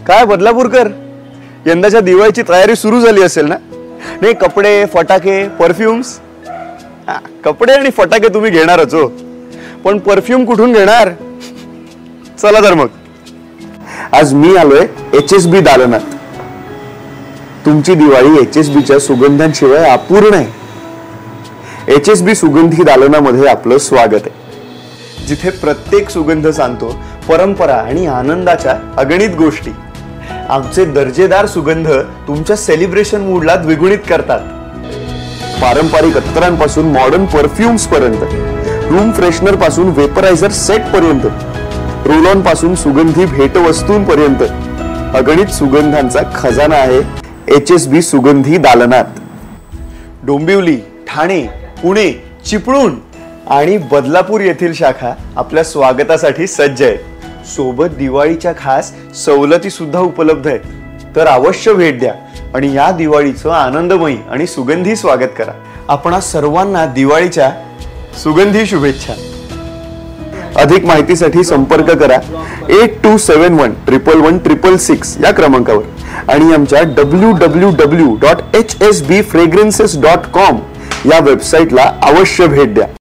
काय बदलापूरकर, यंदाच्या दिवाळीची तयारी सुरू झाली असेल ना? नाही, कपडे, फटाके, परफ्यूम्स. कपडे आणि फटाके तुम्ही घेणारच हो, पण परफ्यूम कुठून घेणार? चला तर मग, आज मी आलोय HSB दालनात. तुमची दिवाळी HSBच्या सुगंधांशिवाय अपूर्ण आहे. HSB सुगंधी दालनामध्ये आपलं स्वागत आहे, जिथे प्रत्येक सुगंध सांगतो परंपरा आणि आनंदाच्या अगणित गोष्टी. आमचे दर्जेदार सुगंध तुमच्या सेलिब्रेशन मूडला द्विगुणित करतात. पारंपरिक अत्तरांपासून मॉडर्न परफ्यूम्स पर्यंत, रूम फ्रेशनर पासून वेपरायझर सेट पर्यंत, रोल ऑन पासून सुगंधी भेटवस्तूंपर्यंत अगणित सुगंधांचा खजाना आहे HSB सुगंधी दालनात. डोंबिवली, ठाणे, पुणे, चिपळूण आणि बदलापूर येथील शाखा आपल्या स्वागतासाठी सज्ज आहेत. सोबत दिवाळीच्या खास सवलती सुद्धा उपलब्ध आहेत. तर अवश्य भेट द्या आणि या दिवाळीचं आनंदमयी आणि सुगंधी स्वागत करा. आपणा सर्वांना दिवाळीच्या सुगंधी शुभेच्छा. अधिक माहितीसाठी संपर्क करा 8271111666 या क्रमांकावर आणि आमच्या www.hsbfragrances.com या वेबसाईटला अवश्य भेट द्या.